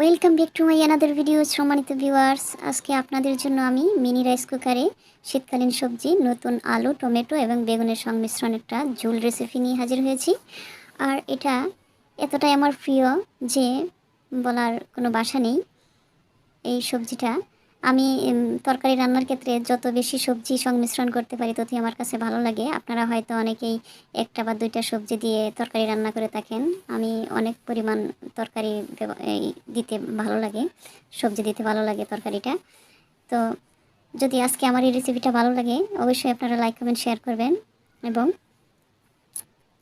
Welcome back to my another video. সম্মানিত viewers, আজকে আপনাদের জন্য আমি মিনি রাইস কুকারে শীতকালীন সবজি নতুন আলু, টমেটো এবং বেগুনের সংমিশ্রণ একটা ঝোল রেসিপি নিয়ে হাজির হয়েছি। আর এটা এতটাই আমার প্রিয় যে বলার কোনো ভাষা নেই। এই সবজিটা আমি তরকারি রান্নার ক্ষেত্রে যত বেশি সবজি সংমিশ্রণ করতে পারি ততই আমার কাছে ভালো লাগে। আপনারা হয়তো অনেকেই একটা বা দুইটা সবজি দিয়ে তরকারি রান্না করে থাকেন। আমি অনেক পরিমাণ তরকারি দিতে ভালো লাগে, সবজি দিতে ভালো লাগে তরকারিটা। তো যদি আজকে আমার এই রেসিপিটা ভালো লাগে অবশ্যই আপনারা লাইক কমেন্ট শেয়ার করবেন এবং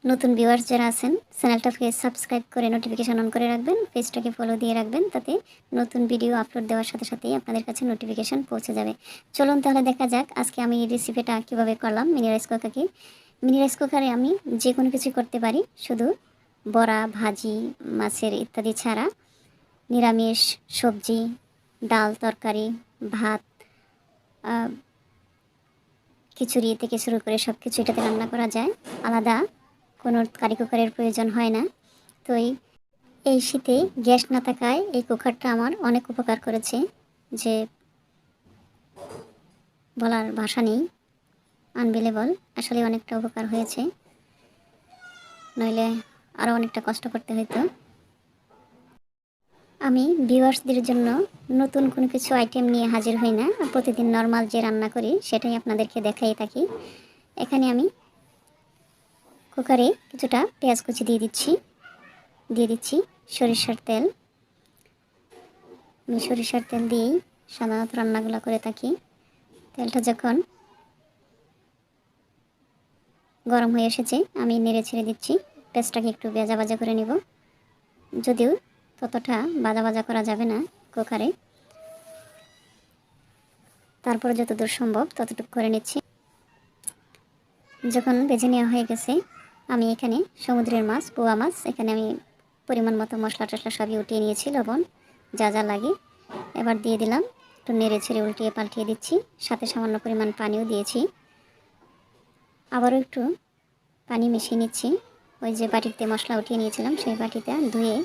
নতুন ভিউয়ার্স যারা আছেন চ্যানেলটাকে সাবস্ক্রাইব করে নোটিফিকেশন অন করে রাখবেন, পেজটাকে ফলো দিয়ে রাখবেন, তাতে নতুন ভিডিও আপলোড দেওয়ার সাথে সাথেই আপনাদের কাছে নোটিফিকেশন পৌঁছে যাবে। চলুন তাহলে দেখা যাক আজকে আমি এই রেসিপিটা কীভাবে করলাম। মিনি রাইস কুকারে আমি যে কোনো কিছু করতে পারি, শুধু বড়া, ভাজি, মাছের ইত্যাদি ছাড়া নিরামিষ সবজি, ডাল, তরকারি, ভাত, খিচুড়ি থেকে শুরু করে সব কিছু এটাতে রান্না করা যায়। আলাদা কোনো কারি কুকারের প্রয়োজন হয় না। তো এই শীতে গ্যাস না থাকায় এই কুকারটা আমার অনেক উপকার করেছে, যে বলার ভাষা নেই। আনবিলেবল, আসলে অনেকটা উপকার হয়েছে, নইলে আরও অনেকটা কষ্ট করতে হতো। আমি ভিউয়ার্সদের জন্য নতুন কোনো কিছু আইটেম নিয়ে হাজির হই না, প্রতিদিন নর্মাল যে রান্না করি সেটাই আপনাদেরকে দেখাই থাকি। এখানে আমি কুকারে কিছুটা পেঁয়াজ কুচি দিয়ে দিচ্ছি সরিষার তেল। আমি সরিষার তেল দিয়েই সাধারণত রান্নাগুলো করে থাকি। তেলটা যখন গরম হয়ে এসেছে আমি নেড়ে ছেড়ে দিচ্ছি। পেঁয়াজটাকে একটু ভাজা ভাজা করে নিব, যদিও ততটা ভাজা ভাজা করা যাবে না কুকারে, তারপরে যতদূর সম্ভব ততটুকু করে নিচ্ছি। যখন ভেজে নেওয়া হয়ে গেছে আমি এখানে সমুদ্রের মাছ, পোয়া মাছ, এখানে আমি পরিমাণ মতো মশলা টশলা সবই উঠিয়ে নিয়েছি, লবণ যা যা লাগে এবার দিয়ে দিলাম। একটু নেড়ে ছেড়ে উল্টিয়ে পাল্টিয়ে দিচ্ছি, সাথে সামান্য পরিমাণ পানিও দিয়েছি। আবারও একটু পানি মিশিয়ে নিচ্ছি। ওই যে বাটিতে মশলা উঠিয়ে নিয়েছিলাম সেই বাটিতে ধুয়ে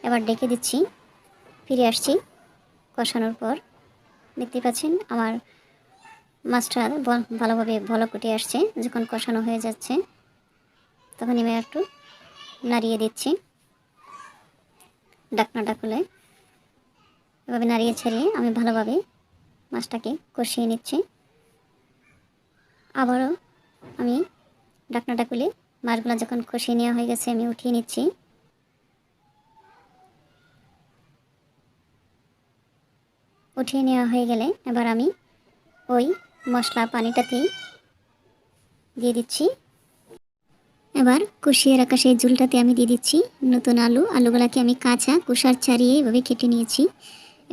এবার ডেকে দিচ্ছি। ফিরে আসছি কষানোর পর। দেখতে পাচ্ছেন আমার মাছটা ভালোভাবে ভলক উঠে আসছে। যখন কষানো হয়ে যাচ্ছে তখন আমি একটু নাড়িয়ে দিচ্ছি ঢাকনাটা খুলে। এভাবে নাড়িয়ে ছাড়িয়ে আমি ভালোভাবে মাছটাকে কষিয়ে নিচ্ছি। আবারও আমি ঢাকনাটা খুলে মাছগুলো যখন কষিয়ে নেওয়া হয়ে গেছে আমি উঠিয়ে নিচ্ছি। উঠিয়ে নেওয়া হয়ে গেলে এবার আমি ওই মশলা পানিটাতেই দিয়ে দিচ্ছি। এবার কষিয়ে রাখা সেই ঝোলটাতে আমি দিয়ে দিচ্ছি নতুন আলুগুলাকে আমি কাঁচা কুষার ছাড়িয়ে এভাবে কেটে নিয়েছি।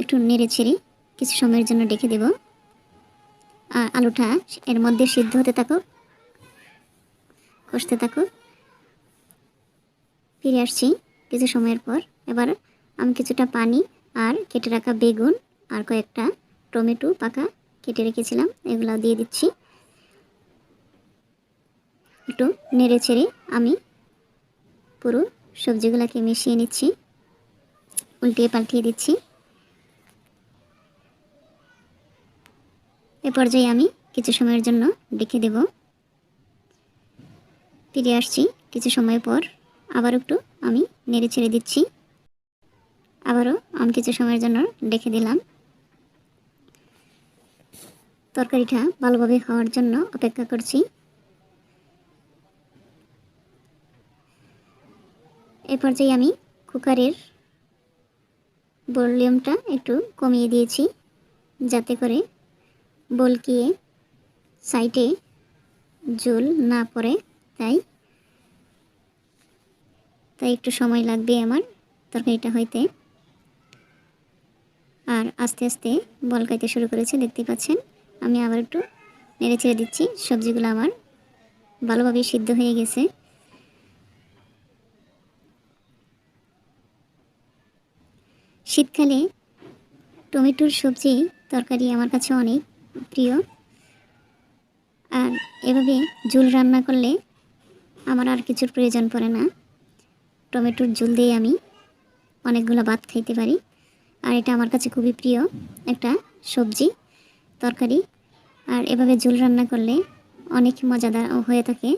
একটু নেড়ে ছেড়ে কিছু সময়ের জন্য রেখে দেব। আর আলুটা এর মধ্যে সিদ্ধ হতে থাকুক, কষতে থাকুক। ফিরে আসছি কিছু সময়ের পর। এবার আমি কিছুটা পানি আর কেটে রাখা বেগুন আর কয়েকটা টমেটো পাকা কেটে রেখেছিলাম এগুলো দিয়ে দিচ্ছি। একটু নেড়ে ছেড়ে আমি পুরো সবজিগুলোকে মিশিয়ে নিচ্ছি, উল্টিয়ে পাল্টিয়ে দিচ্ছি। এ পর্যায়ে আমি কিছু সময়ের জন্য রেখে দেব। ফিরে আসছি কিছু সময় পর। আবার একটু আমি নেড়ে ছেড়ে দিচ্ছি। আবারও আমি কিছু সময়ের জন্য রেখে দিলাম। তরকারিটা ভালোভাবে হওয়ার জন্য অপেক্ষা করছি। এ পর্যায়ে আমি কুকারের ভলিউমটা একটু কমিয়ে দিয়েছি, যাতে করে বলকিয়ে সাইডে ঝোল না পড়ে। তাই একটু সময় লাগবে আমার তরকারিটা হইতে। আর আস্তে আস্তে বলকাইতে শুরু করেছে, দেখতে পাচ্ছেন। আমি আবার একটু নেড়ে ছেড়ে দিচ্ছি। সবজিগুলো আমার ভালোভাবে সিদ্ধ হয়ে গেছে। শীতকালে টমেটোর সবজি তরকারি আমার কাছে অনেক প্রিয়। আর এভাবে ঝোল রান্না করলে আমার আর কিছুর প্রয়োজন পড়ে না। টমেটোর ঝোল দিয়ে আমি অনেকগুলো ভাত খাইতে পারি। আর এটা আমার কাছে খুবই প্রিয় একটা সবজি তরকারি। আর এভাবে ঝোল রান্না করলে অনেক মজাদার হয়ে থাকে।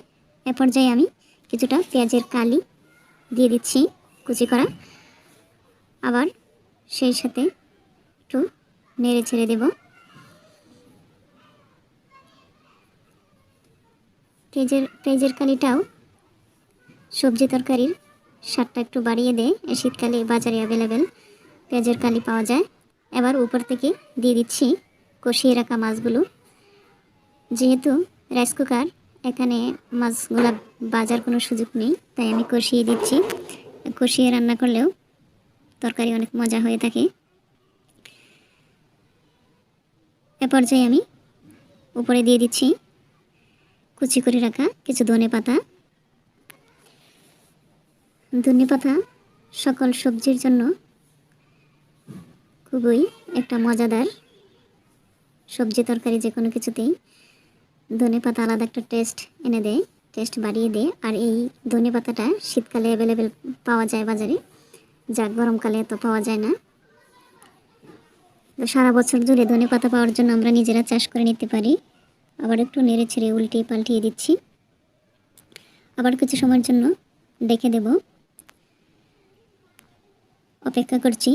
এ পর্যায়ে আমি কিছুটা পেঁয়াজের কালি দিয়ে দিচ্ছি কুচি করা, আবার সেই সাথে একটু নেড়ে ছেড়ে দেব। পেঁয়াজের কালিটাও সবজি তরকারির স্বাদটা একটু বাড়িয়ে দেয়। এই শীতকালে বাজারে অ্যাভেলেবেল পেঁয়াজের কালি পাওয়া যায়। এবার উপর থেকে দিয়ে দিচ্ছি কষিয়ে রাখা মাছগুলো। যেহেতু রাইস কুকার, এখানে মাছগুলো বাজার কোনো সুযোগ নেই, তাই আমি কষিয়ে দিচ্ছি। কষিয়ে রান্না করলেও তরকারি অনেক মজা হয়ে থাকে। এ পর্যায়ে আমি উপরে দিয়ে দিচ্ছি কুচি করে রাখা কিছু ধনেপাতা। ধনেপাতা সকল সবজির জন্য খুবই একটা মজাদার সবজি তরকারি। যে কোনো কিছুতেই ধনেপাতা আলাদা একটা টেস্ট এনে দেয়, টেস্ট বাড়িয়ে দেয়। আর এই ধনেপাতাটা শীতকালে অ্যাভেলেবেল পাওয়া যায় বাজারে, যা গরমকালে এত পাওয়া যায় না। তো সারা বছর জুড়ে ধনেপাতা পাওয়ার জন্য আমরা নিজেরা চাষ করে নিতে পারি। আবার একটু নেড়ে ছেড়ে উল্টিয়ে পাল্টিয়ে দিচ্ছি। আবার কিছু সময়ের জন্য ডেকে দেব, অপেক্ষা করছি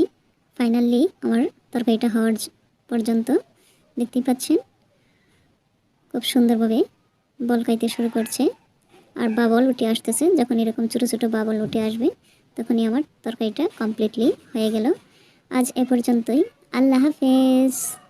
ফাইনালি আমার তরকারিটা হওয়ার পর্যন্ত। দেখতেই পাচ্ছেন খুব সুন্দরভাবে বলকাইতে শুরু করছে আর বাবল উঠে আসতেছে। যখন এরকম ছোটো ছোটো বাবল উঠে আসবে তখনই আমার তরকারিটা কমপ্লিটলি হয়ে গেল। আজ এ পর্যন্তই। আল্লাহ হাফেজ।